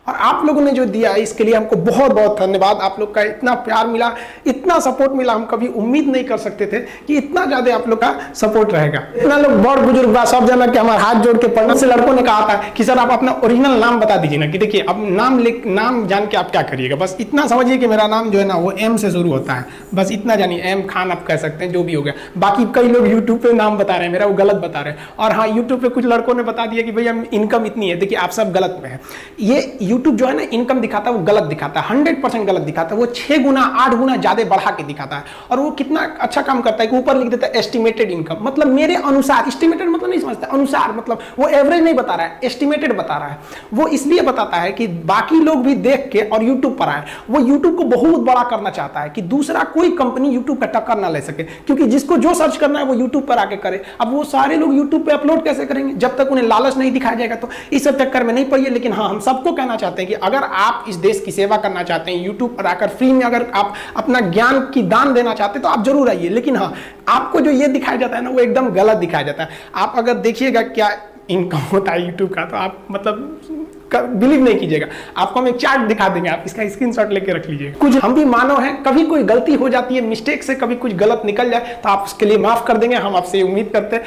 और आप लोगों ने जो दिया है इसके लिए हमको बहुत बहुत धन्यवाद। आप लोग का इतना प्यार मिला, इतना सपोर्ट मिला, हम कभी उम्मीद नहीं कर सकते थे कि इतना ज्यादा आप लोग का सपोर्ट रहेगा। इतना लोग बड़ बुजुर्ग बा सब जना कि हमारे हाथ जोड़ के पढ़ने से लड़कों ने कहा था कि सर आप अपना ओरिजिनल नाम बता दीजिए ना, कि देखिए अब नाम जान के आप क्या करिएगा, बस इतना समझिए कि मेरा नाम जो है ना वो एम से शुरू होता है, बस इतना जानिए, एम खान आप कह सकते हैं, जो भी हो गया। बाकी कई लोग यूट्यूब पे नाम बता रहे हैं मेरा, वो गलत बता रहे हैं। और हाँ, यूट्यूब पे कुछ लड़कों ने बता दिया कि भैया इनकम इतनी है। देखिए आप सब गलत में है। ये यूट्यूब जो है ना इनकम दिखाता है वो गलत दिखाता है, 100% गलत दिखाता है। वो 6 गुना 8 गुना ज्यादा बढ़ा के दिखाता है। और वो कितना अच्छा काम करता है कि ऊपर लिख देता है एस्टिमेटेड इनकम, मतलब मेरे अनुसार। एस्टिमेटेड मतलब नहीं समझता, अनुसार मतलब वो एवरेज नहीं बता रहा है, एस्टिमेटेड बता रहा है। वो इसलिए बताता है कि बाकी लोग भी देख के और यूट्यूब पर आए। वो यूट्यूब को बहुत बड़ा करना चाहता है कि दूसरा कोई कंपनी यूट्यूब का टक्कर ना ले सके, क्योंकि जिसको जो सर्च करना है वो यूट्यूब पर आके करे। अब वो सारे लोग यूट्यूब पे अपलोड कैसे करेंगे जब तक उन्हें लालच नहीं दिखाया जाएगा? तो इस सब चक्कर में नहीं पड़िए। लेकिन हाँ, हम सबको कहना चाहते हैं कि अगर आप इस देश की सेवा करना चाहते हैं, यूट्यूब पर आकर फ्री में अगर आप अपना ज्ञान की दान देना चाहते हैं तो आप जरूर आइए। लेकिन हाँ, आपको जो ये दिखाया जाता है ना वो एकदम गलत दिखाया जाता है। आप अगर देखिएगा क्या इनकम होता है यूट्यूब का, तो आप मतलब बिलीव नहीं कीजिएगा। आपको हम एक चार्ट दिखा देंगे, आप इसका स्क्रीनशॉट लेके रख लीजिए। कुछ हम भी मानव हैं, कभी कोई गलती हो जाती है, मिस्टेक से कभी कुछ गलत निकल जाए तो आप उसके लिए माफ कर देंगे, हम आपसे उम्मीद करते हैं।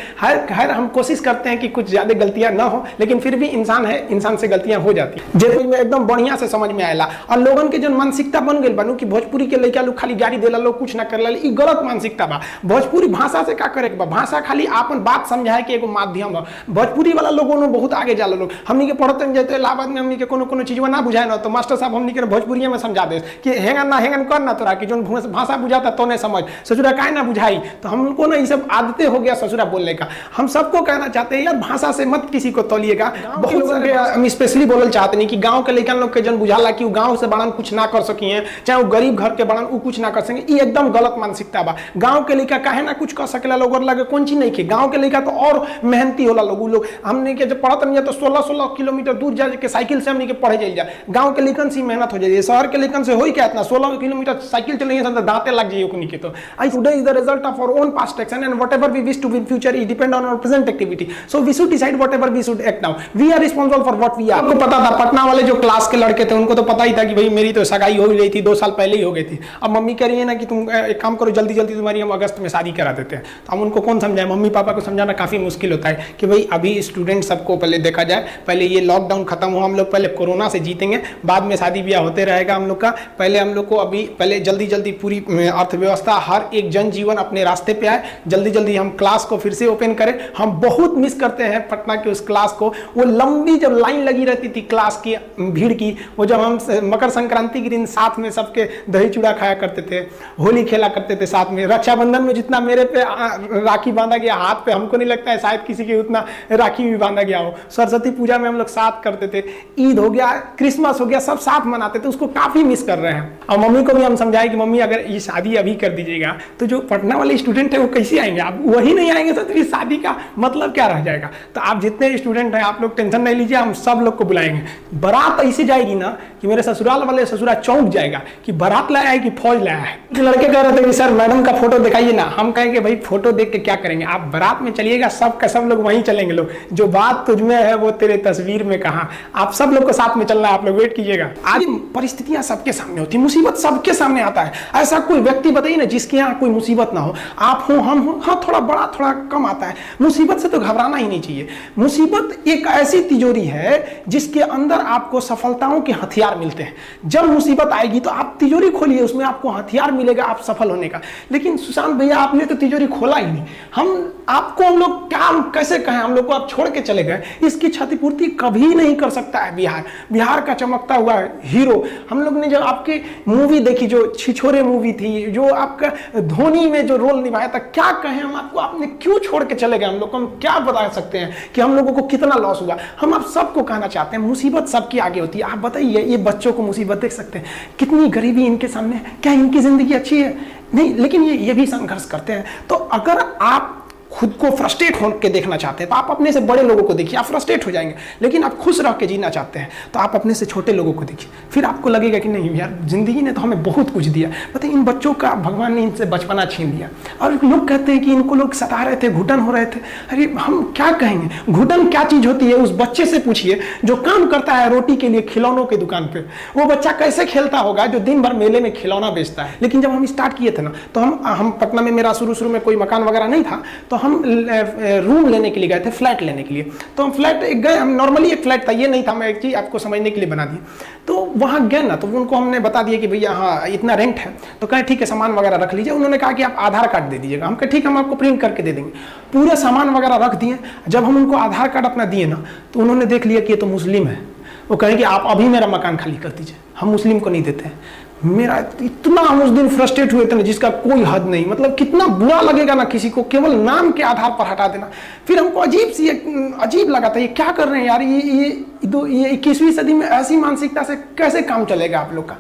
हर हम कोशिश करते हैं कि कुछ ज्यादा गलतियां ना हो, लेकिन फिर भी इंसान है, इंसान से गलतियां हो जाती है। जैसे में एकदम बढ़िया से समझ में आएला। और लोगन के जो मानसिकता बन गई बनू कि भोजपुरी के लड़का लोग खाली गाड़ी देला लोग कुछ ना कर ला, गलत मानसिकता बा। भोजपुरी भाषा से क्या करे बा, भाषा खाली आपन बात समझाए के एगो माध्यम है। भोजपुरी वाला लोगों ने बहुत आगे जाला लोग। हमनी के पढ़ते जाते इलाहाबाद में हमनी के कोनो चीज ना बुझाए ना, तो मास्टर साहब हमनी के भोजपुरी में समझा दे कि हेंगन ना हेंगन कर ना, तोरा कि जो भाषा बुझाता तो नहीं समझ, ससुरा काहे ना बुझाई। तो हमको ना ये सब आदतें हो गया ससुरा बोलने का। हम सबको कहना चाहते हैं यार, भाषा से मत किसी को तोलिएगा। बहुत लोग हम स्पेशली बोलना चाहते नहीं कि गांव के लड़का लोग के जन बुझाला कि गांव से बड़न कुछ ना कर सकी है, चाहे वो गरीब घर के बड़न वो कुछ ना कर सके। ये एकदम गलत मानसिकता बा। गांव के लड़का काहे ना कुछ कर सकेला, लोग लगे कौन चीज नहीं खे। गांव के लड़का तो और मेहनती होला। लोग हमने के जब पढ़त नहीं तो 16-16 किलोमीटर दूर जाके साइकिल से हमने के पढ़े जाइए। गांव के लेखन से मेहनत हो जाए, शहर के लेखन से हो ही क्या इतना 16 किलोमीटर साइकिल चलेंगे तो दांते लग जाइए उनके। तो today is the result of our own past action and whatever we wish to be in future is depend on our present activity, so we should decide whatever we should act now, we are responsible for what we are. आपको पता था पटना वाले जो class के लड़के थे उनको तो पता ही था कि भाई मेरी तो सगाई हो गई थी, 2 साल पहले ही हो गई थी। अब मम्मी कह रही है ना कि तुम एक काम करो जल्दी जल्दी तुम्हारी हम अगस्त में शादी करा देते हैं। तो हम उनको कौन समझाए? मम्मी पापा को समझाना काफी मुश्किल होता है कि भाई अभी स्टूडेंट सबको पहले देखा जाए, पहले ये लॉकडाउन खत्म हो, हम लोग पहले कोरोना से जीतेंगे, बाद में शादी ब्याह होते रहेगा हम लोग का। पहले हम लोग को अभी पहले जल्दी जल्दी पूरी अर्थव्यवस्था हर एक जनजीवन अपने रास्ते पे आए, जल्दी जल्दी हम क्लास को फिर से ओपन करें। हम बहुत मिस करते हैं पटना के उस क्लास को। वो लंबी जब लाइन लगी रहती थी क्लास की भीड़ की, वो जब हम मकर संक्रांति के दिन साथ में सबके दही चूड़ा खाया करते थे, होली खेला करते थे साथ में, रक्षाबंधन में जितना मेरे पे राखी बांधा गया हाथ पे, हमको नहीं लगता है शायद किसी के उतना राखी भी बांधा गया हो। सरस्वती पूजा में हम लोग साथ करते थे, ईद हो गया, क्रिसमस हो गया, सब साथ मनाते थे। उसको काफी मिस कर रहे हैं। और मम्मी को भी हम समझाए कि मम्मी अगर ये शादी अभी कर दीजिएगा तो जो पटना वाले स्टूडेंट है वो कैसे आएंगे? आप वही नहीं आएंगे तो फिर शादी का मतलब क्या रह जाएगा? तो आप जितने स्टूडेंट हैं आप लोग टेंशन नहीं लीजिए, हम सब लोग को बुलाएंगे। बारात ऐसे जाएगी ना कि मेरे ससुराल वाले ससुरा चौंक जाएगा कि बारात लाया है कि फौज लाया है। लड़के कह रहे थे कि सर मैडम का फोटो दिखाइए ना। हम कहेंगे भाई फोटो देख के क्या करेंगे, आप बारात में चलिएगा, सब का सब लोग वहीं चलेंगे। लोग जो बात तुझमें है वो तेरे तस्वीर में कहाँ, आप सब लोग को साथ में चलना है, आप लोग वेट कीजिएगा। आज परिस्थितियां सबके सामने होती है, मुसीबत सबके सामने आता है। ऐसा कोई व्यक्ति बताइए ना जिसके यहाँ कोई मुसीबत ना हो। आप हो, हम हो, हाँ थोड़ा बड़ा थोड़ा कम आता है। मुसीबत से तो घबराना ही नहीं चाहिए। मुसीबत एक ऐसी तिजोरी है जिसके अंदर आपको सफलताओं के हथियार मिलते हैं। जब मुसीबत आएगी तो आप तिजोरी खोलिए, उसमें आपको हथियार मिलेगा आप सफल होने का। लेकिन सुशांत भैया आपने तो तिजोरी खोला ही नहीं। हम लोग क्या कैसे कहें, हम लोग को आप छोड़ के चले गए। इसकी क्षतिपूर्ति कभी नहीं कर सकता है बिहार का चमकता हुआ हीरो। हम लोग ने जो आपकी मूवी देखी, जो छिछोरे मूवी थी, जो आपका धोनी में जो रोल निभाया था, क्या कहें हम आपको, आपने क्यों छोड़ के चले गए हम लोग को? हम क्या बता सकते हैं कि हम लोगों को कितना लॉस हुआ? हम आप सबको कहना चाहते हैं मुसीबत सबकी आगे होती है। आप बताइए, ये बच्चों को मुसीबत देख सकते हैं, कितनी गरीबी इनके सामने, क्या इनकी जिंदगी अच्छी है? नहीं, लेकिन ये भी संघर्ष करते हैं। तो अगर आप खुद को फ्रस्ट्रेट होकर देखना चाहते हैं तो आप अपने से बड़े लोगों को देखिए, आप फ्रस्ट्रेट हो जाएंगे। लेकिन आप खुश रह के जीना चाहते हैं तो आप अपने से छोटे लोगों को देखिए, फिर आपको लगेगा कि नहीं यार, जिंदगी ने तो हमें बहुत कुछ दिया। पता है, इन बच्चों का भगवान ने इनसे बचपना छीन लिया। और लोग कहते हैं कि इनको लोग सता रहे थे, घुटन हो रहे थे। अरे हम क्या कहेंगे, घुटन क्या चीज होती है उस बच्चे से पूछिए जो काम करता है रोटी के लिए खिलौनों की दुकान पे। वो बच्चा कैसे खेलता होगा जो दिन भर मेले में खिलौना बेचता है। लेकिन जब हम स्टार्ट किए थे ना, तो हम पटना में, मेरा शुरू में कोई मकान वगैरह नहीं था, तो हम रूम लेने के लिए गए थे, फ्लैट लेने के लिए। तो हम फ्लैट गए, हम नॉर्मली एक फ्लैट था, ये नहीं था, मैं एक चीज आपको समझने के लिए बना दी। तो वहाँ गए ना, तो उनको हमने बता दिया कि भैया हाँ इतना रेंट है। तो कहे ठीक है, सामान वगैरह रख लीजिए। उन्होंने कहा कि आप आधार कार्ड दे दीजिएगा। हम कहे ठीक, हम आपको प्रिंट करके दे देंगे। पूरे सामान वगैरह रख दिए। जब हम उनको आधार कार्ड अपना दिए ना, तो उन्होंने देख लिया कि ये तो मुस्लिम है। वो कहे कि आप अभी मेरा मकान खाली कर दीजिए, हम मुस्लिम को नहीं देते हैं। मेरा इतना, हम उस दिन फ्रस्ट्रेट हुए थे ना जिसका कोई हद नहीं। मतलब कितना बुरा लगेगा ना किसी को केवल नाम के आधार पर हटा देना। फिर हमको अजीब लगा था, ये क्या कर रहे हैं यार, ये 21वीं सदी में ऐसी मानसिकता से कैसे काम चलेगा आप लोग का।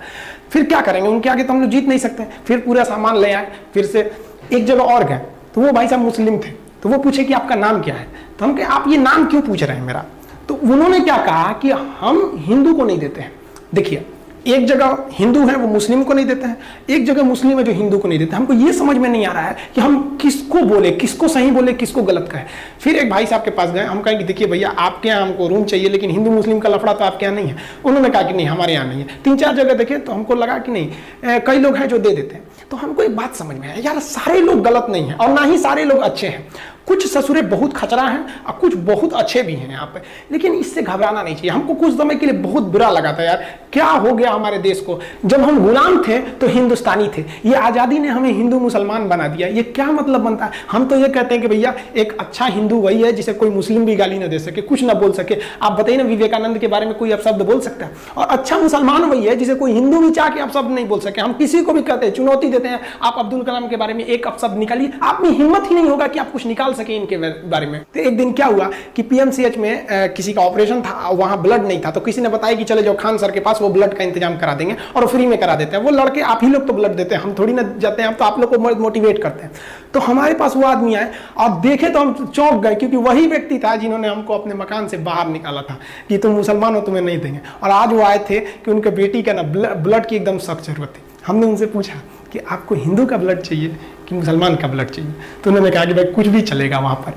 फिर क्या करेंगे, उनके आगे तो हम लोग जीत नहीं सकते। फिर पूरा सामान ले आए। फिर से एक जगह और गए, तो वो भाई साहब मुस्लिम थे। तो वो पूछे कि आपका नाम क्या है। तो हम कहे आप ये नाम क्यों पूछ रहे हैं मेरा। तो उन्होंने क्या कहा कि हम हिंदू को नहीं देते हैं। देखिए, एक जगह हिंदू है वो मुस्लिम को नहीं देते हैं, एक जगह मुस्लिम है जो हिंदू को नहीं देते। हमको ये समझ में नहीं आ रहा है कि हम किसको बोले, किसको सही बोले, किसको गलत कहे। फिर एक भाई साहब के पास गए, हम कहें कि देखिए भैया आपके यहाँ हमको रूम चाहिए, लेकिन हिंदू मुस्लिम का लफड़ा तो आपके यहाँ नहीं है। उन्होंने कहा कि नहीं हमारे यहाँ नहीं है। 3-4 जगह देखे तो हमको लगा कि नहीं, कई लोग हैं जो दे देते हैं। तो हमको एक बात समझ में आया, यार सारे लोग गलत नहीं है और ना ही सारे लोग अच्छे हैं। कुछ ससुरे बहुत खचरा हैं और कुछ बहुत अच्छे भी हैं यहाँ पे। लेकिन इससे घबराना नहीं चाहिए। हमको कुछ समय के लिए बहुत बुरा लगा था यार, क्या हो गया हमारे देश को। जब हम गुलाम थे तो हिंदुस्तानी थे, ये आज़ादी ने हमें हिंदू मुसलमान बना दिया। ये क्या मतलब बनता है। हम तो ये कहते हैं कि भैया एक अच्छा हिंदू वही है जिसे कोई मुस्लिम भी गाली ना दे सके, कुछ ना बोल सके। आप बताइए ना, विवेकानंद के बारे में कोई अपशब्द बोल सकता है। और अच्छा मुसलमान वही है जिसे कोई हिंदू भी चाह के अपशब्द नहीं बोल सके। हम किसी को भी कहते हैं, चुनौती देते हैं, आप अब्दुल कलाम के बारे में एक अपशब्द निकालिए, आप में हिम्मत ही नहीं होगा कि आप कुछ निकाल सके इनके बारे में। तो एक दिन क्या हुआ कि पीएमसीएच में किसी का ऑपरेशन था, वहां ब्लड नहीं था। तो किसी ने बताया कि चले जाओ खान सर के पास, वो ब्लड का इंतजाम करा देंगे और फ्री में करा देते हैं। वो लड़के, आप ही लोग तो ब्लड देते हैं, हम थोड़ी ना जाते हैं, हम तो आप लोग को मोटिवेट करते हैं। तो हमारे पास वो आदमी आए और देखे तो हम चौंक गए, क्योंकि वही व्यक्ति था जिन्होंने हमको अपने मकान से बाहर निकाला था कि तुम मुसलमान हो, तुम्हें नहीं देंगे। और आज वो आए थे कि उनके बेटी का ना ब्लड की एकदम सख्त जरूरत थी। हमने उनसे पूछा कि आपको हिंदू का ब्लड चाहिए कि मुसलमान का ब्लड चाहिए। तो उन्होंने कहा कि भाई कुछ भी चलेगा वहां पर।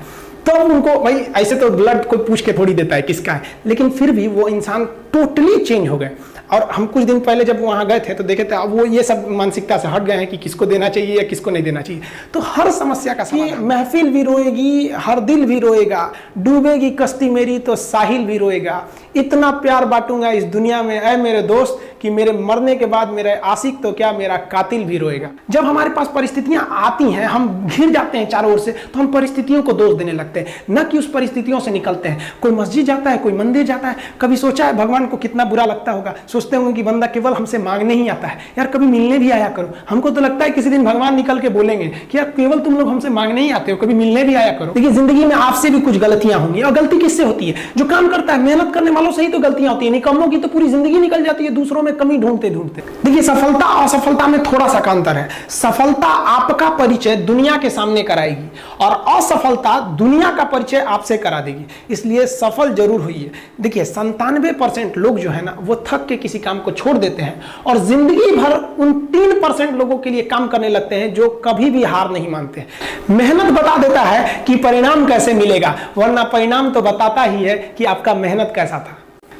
तो उनको भाई ऐसे तो ब्लड कोई पूछ के थोड़ी देता है किसका है, लेकिन फिर भी वो इंसान टोटली चेंज हो गए। और हम कुछ दिन पहले जब वहाँ गए थे तो देखे थे वो ये सब मानसिकता से हट गए हैं कि किसको देना चाहिए या किसको नहीं देना चाहिए। तो हर समस्या का समाधान, महफिल भी रोएगी, हर दिल भी रोएगा, डूबेगी कश्ती मेरी तो साहिल भी रोएगा। इतना प्यार बांटूंगा इस दुनिया में ऐ मेरे दोस्त कि मेरे मरने के बाद मेरे आशिक तो क्या मेरा कातिल भी रोएगा। जब हमारे पास परिस्थितियां आती हैं, हम घिर जाते हैं चारों ओर से, तो हम परिस्थितियों को दोष देने लगते हैं, न कि उस परिस्थितियों से निकलते हैं। कोई मस्जिद जाता है, कोई मंदिर जाता है, कभी सोचा है भगवान को कितना बुरा लगता होगा। सोचते होंगे कि बंदा केवल हमसे मांगने ही आता है, यार कभी मिलने भी आया करो। हमको तो लगता है किसी दिन भगवान निकल के बोलेंगे कि यार केवल तुम लोग हमसे मांगने ही आते हो, कभी मिलने भी आया करो। देखिए जिंदगी में आपसे भी कुछ गलतियां होंगी, और गलती किससे होती है? जो काम करता है, मेहनत करने वालों से ही तो गलतियां होती है। निकम्मों की तो पूरी जिंदगी निकल जाती है दूसरों में कमी ढूंढते ढूंढते। देखिए सफलता और असफलता में थोड़ा सा अंतर है। सफलता आपका परिचय दुनिया के सामने कराएगी और असफलता दुनिया का परिचय आपसे करा देगी। इसलिए सफल जरूर होइए। देखिए 97% लोग जो है ना, वो थक के किसी काम को छोड़ देते हैं और जिंदगी भर उन 3% लोगों के लिए काम करने लगते हैं जो कभी भी हार नहीं मानते। मेहनत बता देता है कि परिणाम कैसे मिलेगा, वरना परिणाम तो बताता ही है कि आपका मेहनत कैसा था।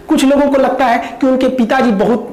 कुछ लोगों को लगता है कि उनके पिताजी बहुत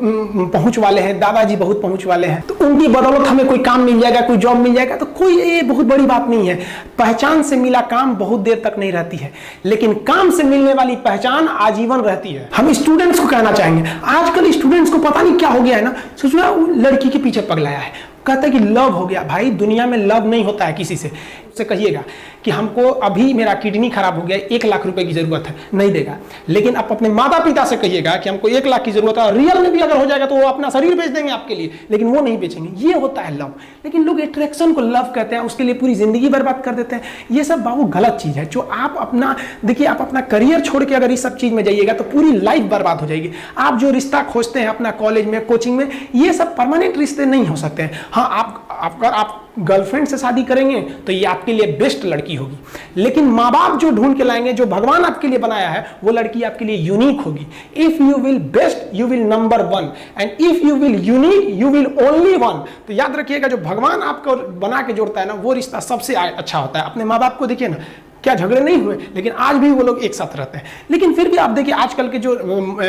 पहुंच वाले हैं, दादाजी बहुत पहुंच वाले हैं, तो उनकी बदौलत हमें कोई काम मिल जाएगा, कोई जॉब मिल जाएगा। तो कोई ये बहुत बड़ी बात नहीं है। पहचान से मिला काम बहुत देर तक नहीं रहती है, लेकिन काम से मिलने वाली पहचान आजीवन रहती है। हम स्टूडेंट्स को कहना चाहेंगे, आजकल स्टूडेंट्स को पता नहीं क्या हो गया है ना, सोचो लड़की के पीछे पगलाया है, कहता है कि लव हो गया। भाई दुनिया में लव नहीं होता है किसी से। उससे कहिएगा कि हमको अभी मेरा किडनी खराब हो गया, 1 लाख रुपए की जरूरत है, नहीं देगा। लेकिन आप अपने माता पिता से कहिएगा कि हमको 1 लाख की जरूरत है, रियल में भी अगर हो जाएगा तो वो अपना शरीर बेच देंगे आपके लिए, लेकिन वो नहीं बेचेंगे। ये होता है लव। लेकिन लोग अट्रैक्शन को लव कहते हैं, उसके लिए पूरी जिंदगी बर्बाद कर देते हैं। ये सब बाबू गलत चीज है। जो आप अपना देखिए, आप अपना करियर छोड़ के अगर इस सब चीज में जाइएगा तो पूरी लाइफ बर्बाद हो जाएगी। आप जो रिश्ता खोजते हैं अपना कॉलेज में, कोचिंग में, ये सब परमानेंट रिश्ते नहीं हो सकते हैं। हाँ, आप गर्लफ्रेंड से शादी करेंगे तो ये आपके लिए बेस्ट लड़की होगी, लेकिन माँ बाप जो ढूंढ के लाएंगे, जो भगवान आपके लिए बनाया है, वो लड़की आपके लिए यूनिक होगी। If you will best you will number one, and if you will unique you will only one. तो याद रखिएगा, जो भगवान आपको बना के जोड़ता है ना, वो रिश्ता सबसे अच्छा होता है। अपने माँ बाप को देखिए ना, क्या झगड़े नहीं हुए, लेकिन आज भी वो लोग एक साथ रहते हैं। लेकिन फिर भी आप देखिए आजकल के जो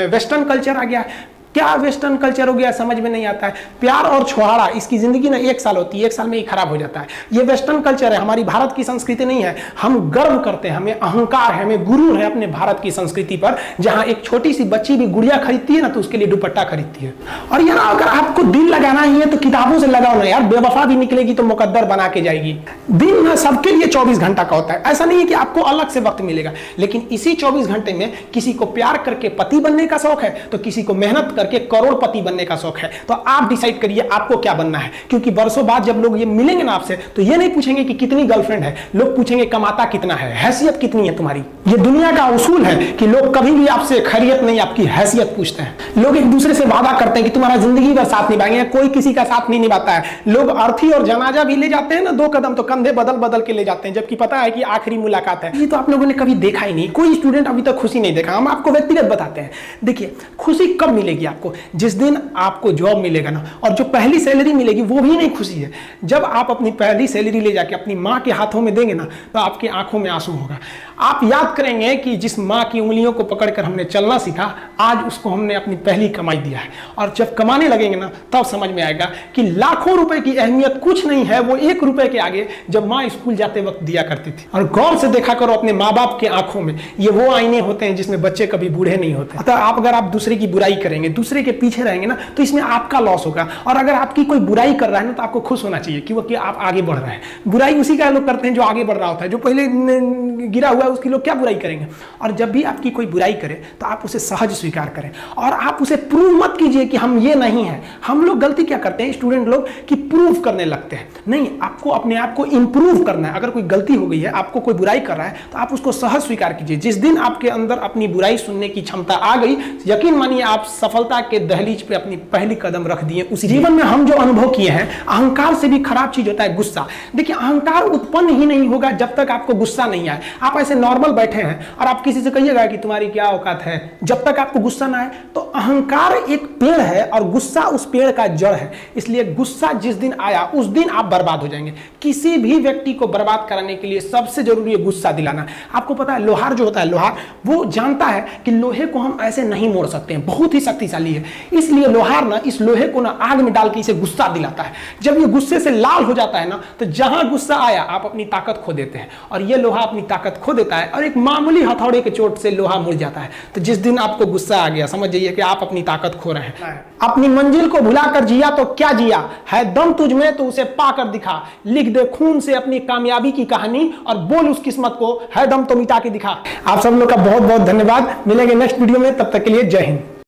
वेस्टर्न कल्चर आ गया है, क्या वेस्टर्न कल्चर हो गया समझ में नहीं आता है। प्यार और छोहाड़ा, इसकी जिंदगी ना 1 साल होती है, 1 साल में ही खराब हो जाता है। ये वेस्टर्न कल्चर है, हमारी भारत की संस्कृति नहीं है। हम गर्व करते हैं, हमें अहंकार है, हमें गुरूर है अपने भारत की संस्कृति पर। जहां एक छोटी सी बच्ची भी गुड़िया खरीदती है ना, तो उसके लिए दुपट्टा खरीदती है। और यार अगर आपको दिल लगाना ही है तो किताबों से लगाओ ना यार, बेवफा भी निकलेगी तो मुकद्दर बना के जाएगी। दिन ना सबके लिए 24 घंटा का होता है, ऐसा नहीं है कि आपको अलग से वक्त मिलेगा, लेकिन इसी 24 घंटे में किसी को प्यार करके पति बनने का शौक है, तो किसी को मेहनत करके करोड़पति बनने का शौक है। तो आप डिसाइड करिए आपको क्या बनना है, क्योंकि बरसों बाद जब लोग ये मिलेंगे ना आपसे, तो ये नहीं पूछेंगे कि कितनी गर्लफ्रेंड है, लोग पूछेंगे कमाता कितना है, हैसियत कितनी है तुम्हारी। ये दुनिया का उसूल है कि लोग कभी भी आपसे खैरियत नहीं, आपकी हैसियत पूछते हैं। लोग एक दूसरे से वादा करते हैं कि तुम्हारा जिंदगी भर साथ निभाएंगे, कोई किसी का साथ नहीं निभाता है। लोग अर्थी और जनाजा भी ले जाते हैं ना 2 कदम, तो कंधे बदल बदल के ले जाते हैं, जबकि पता है कि आखिरी मुलाकात है। ये तो आप लोगों ने कभी देखा ही नहीं, कोई स्टूडेंट अभी तक खुशी नहीं देखा। हम आपको व्यक्तिगत बताते हैं। देखिए खुशी कब मिलेगी आपको, जिस दिन आपको जॉब मिलेगा ना, और जो पहली सैलरी मिलेगी वो भी नहीं खुशी है। जब आप अपनी पहली सैलरी ले जाके अपनी माँ के हाथों में देंगे ना, तो आपकी आंखों में आंसू होगा। आप याद करेंगे कि जिस माँ की उंगलियों को पकड़कर हमने चलना सीखा, आज उसको हमने अपनी पहली कमाई दिया है। और जब कमाने लगेंगे ना, तब समझ में आएगा कि लाखों रुपए की अहमियत कुछ नहीं है, वो 1 रुपए के आगे जब माँ स्कूल जाते वक्त दिया करती थी। और गौर से देखा करो अपने माँ बाप के आंखों में, ये वो आईने होते हैं जिसमें बच्चे कभी बूढ़े नहीं होते। अतः आप अगर आप दूसरे की बुराई करेंगे, दूसरे के पीछे रहेंगे ना, तो इसमें आपका लॉस होगा। और अगर आपकी कोई बुराई कर रहा है ना, तो आपको खुश होना चाहिए कि आप आगे बढ़ रहे हैं। बुराई उसी का लोग करते हैं जो आगे बढ़ रहा होता है, जो पहले गिरा हुआ है उसकी लोग क्या बुराई करेंगे। और जब भी आपकी कोई बुराई करे तो आप उसे सहज स्वीकार करें, और आप उसे प्रूव मत कीजिए कि हम ये नहीं है। हम लोग गलती क्या करते हैं स्टूडेंट लोग, कि प्रूव करने लगते हैं। नहीं, आपको अपने आप को इंप्रूव करना है। अगर कोई गलती हो गई है, आपको कोई बुराई कर रहा है, तो आप उसको सहज स्वीकार कीजिए। जिस दिन आपके अंदर अपनी बुराई सुनने की क्षमता आ गई, यकीन मानिए आप सफलता के दहलीज पे अपनी पहली कदम रख दिए। उस जीवन में हम जो अनुभव किए हैं, अहंकार से भी खराब चीज होता है गुस्सा। देखिए अहंकार उत्पन्न ही नहीं होगा जब तक आपको गुस्सा नहीं आए। आप ऐसे नॉर्मल बैठे हैं और आप किसी से कहिएगा कि तुम्हारी क्या औकात है, जब तक आपको गुस्सा ना आए। तो अहंकार एक पेड़ है और गुस्सा उस पेड़ का जड़ है। इसलिए गुस्सा जिस दिन आया उस दिन आप बर्बाद हो जाएंगे। किसी भी व्यक्ति को बर्बाद कराने के लिए सबसे जरूरी है गुस्सा दिलाना। आपको पता है लोहार जो होता है, लोहार वो जानता है कि लोहे को हम ऐसे नहीं मोड़ सकते हैं, बहुत ही शक्तिशाली है। इसलिए लोहार ना इस लोहे को ना आग में डाल के इसे गुस्सा दिलाता है। जब ये गुस्से से लाल हो जाता है ना, तो जहां गुस्सा आया आप अपनी ताकत खो देते हैं। और ये लोहा अपनी ताकत खो देता है, और एक मामूली हथौड़े के चोट से लोहा मुड़ जाता है। तो जिस दिन आपको गुस्सा आ गया, समझ जाइए कि आप अपनी ताकत खो रहे हैं। अपनी मंजिल को भुलाकर जिया तो क्या जिया, है दम तुझ में तो उसे पाकर दिखा। लिख दे खून से अपनी कामयाबी की कहानी, और बोल उस किस्मत को है दम तो मिटा के दिखा। आप सब लोग का बहुत बहुत धन्यवाद। मिलेंगे नेक्स्ट वीडियो में, तब तक के लिए जय हिंद।